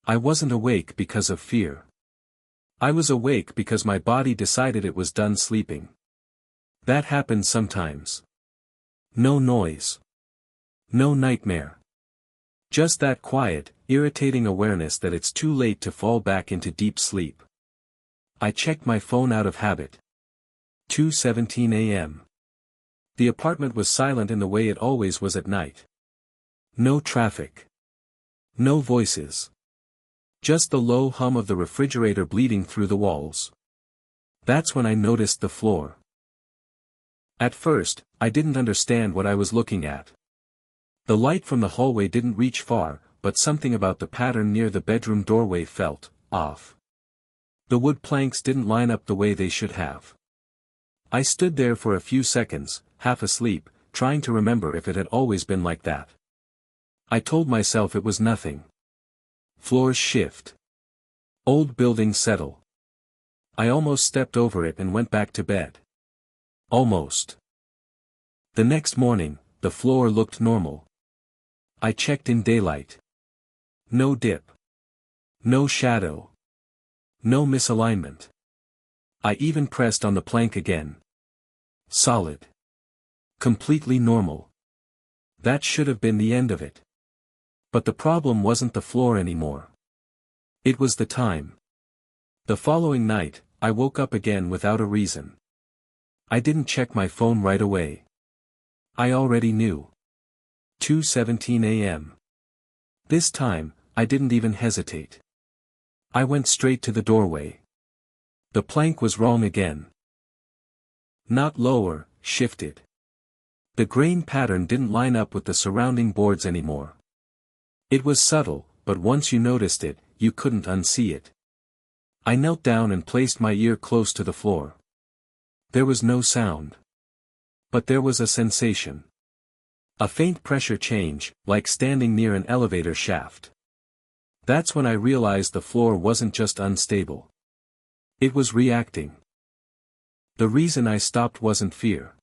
I wasn't awake because of fear. I was awake because my body decided it was done sleeping. That happens sometimes. No noise. No nightmare. Just that quiet, irritating awareness that it's too late to fall back into deep sleep. I checked my phone out of habit. 2:17 a.m. The apartment was silent in the way it always was at night. No traffic. No voices. Just the low hum of the refrigerator bleeding through the walls. That's when I noticed the floor. At first, I didn't understand what I was looking at. The light from the hallway didn't reach far, but something about the pattern near the bedroom doorway felt off. The wood planks didn't line up the way they should have. I stood there for a few seconds, half asleep, trying to remember if it had always been like that. I told myself it was nothing. Floors shift. Old buildings settle. I almost stepped over it and went back to bed. Almost. The next morning, the floor looked normal. I checked in daylight. No dip. No shadow. No misalignment. I even pressed on the plank again. Solid. Completely normal. That should have been the end of it. But the problem wasn't the floor anymore. It was the time. The following night, I woke up again without a reason. I didn't check my phone right away. I already knew. 2:17 a.m. This time, I didn't even hesitate. I went straight to the doorway. The plank was wrong again. Not lower, shifted. The grain pattern didn't line up with the surrounding boards anymore. It was subtle, but once you noticed it, you couldn't unsee it. I knelt down and placed my ear close to the floor. There was no sound. But there was a sensation. A faint pressure change, like standing near an elevator shaft. That's when I realized the floor wasn't just unstable. It was reacting. The reason I stopped wasn't fear.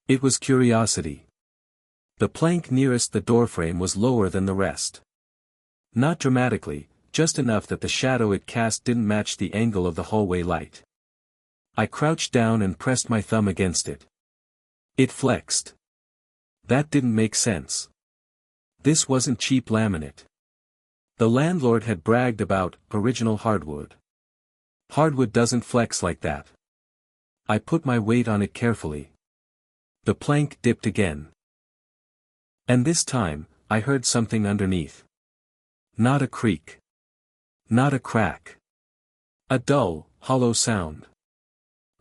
It was curiosity. The plank nearest the doorframe was lower than the rest. Not dramatically, just enough that the shadow it cast didn't match the angle of the hallway light. I crouched down and pressed my thumb against it. It flexed. That didn't make sense. This wasn't cheap laminate. The landlord had bragged about original hardwood. Hardwood doesn't flex like that. I put my weight on it carefully. The plank dipped again. And this time, I heard something underneath. Not a creak. Not a crack. A dull, hollow sound.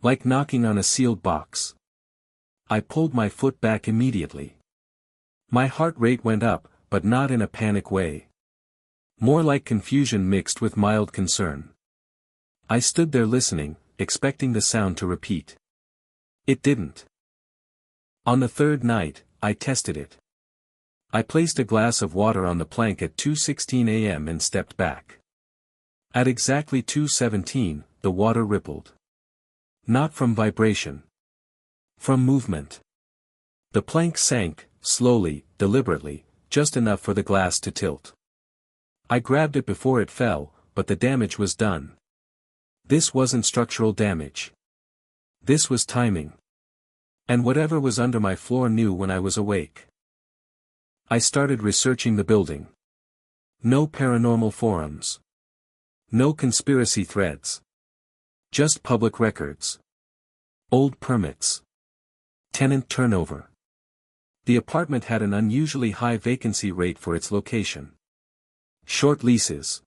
Like knocking on a sealed box. I pulled my foot back immediately. My heart rate went up, but not in a panic way. More like confusion mixed with mild concern. I stood there listening, expecting the sound to repeat. It didn't. On the third night, I tested it. I placed a glass of water on the plank at 2:16 a.m. and stepped back. At exactly 2:17, the water rippled. Not from vibration. From movement. The plank sank, slowly, deliberately, just enough for the glass to tilt. I grabbed it before it fell, but the damage was done. This wasn't structural damage. This was timing. And whatever was under my floor knew when I was awake. I started researching the building. No paranormal forums. No conspiracy threads. Just public records. Old permits. Tenant turnover. The apartment had an unusually high vacancy rate for its location. Short leases.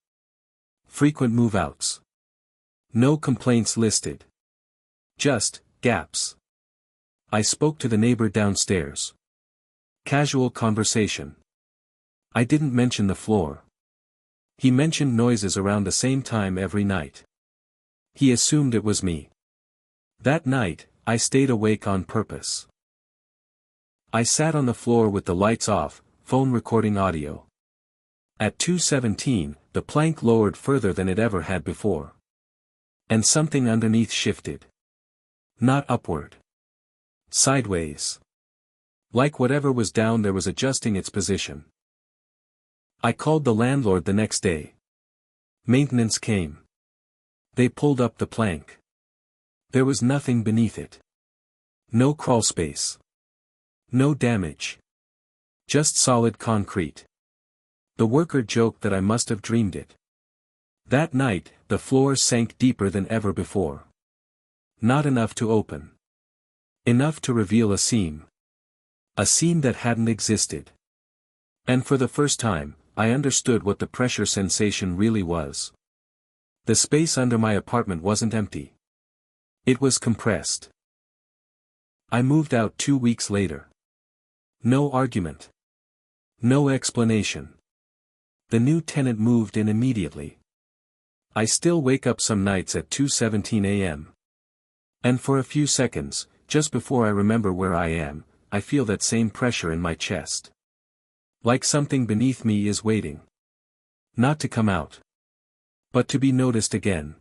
Frequent move-outs. No complaints listed. Just gaps. I spoke to the neighbor downstairs. Casual conversation. I didn't mention the floor. He mentioned noises around the same time every night. He assumed it was me. That night, I stayed awake on purpose. I sat on the floor with the lights off, phone recording audio. At 2:17, the plank lowered further than it ever had before. And something underneath shifted. Not upward. Sideways. Like whatever was down there was adjusting its position. I called the landlord the next day. Maintenance came. They pulled up the plank. There was nothing beneath it. No crawl space. No damage. Just solid concrete. The worker joked that I must have dreamed it. That night, the floor sank deeper than ever before. Not enough to open. Enough to reveal a seam. A seam that hadn't existed. And for the first time, I understood what the pressure sensation really was. The space under my apartment wasn't empty. It was compressed. I moved out 2 weeks later. No argument. No explanation. The new tenant moved in immediately. I still wake up some nights at 2:17 a.m. And for a few seconds, just before I remember where I am, I feel that same pressure in my chest. Like something beneath me is waiting. Not to come out. But to be noticed again.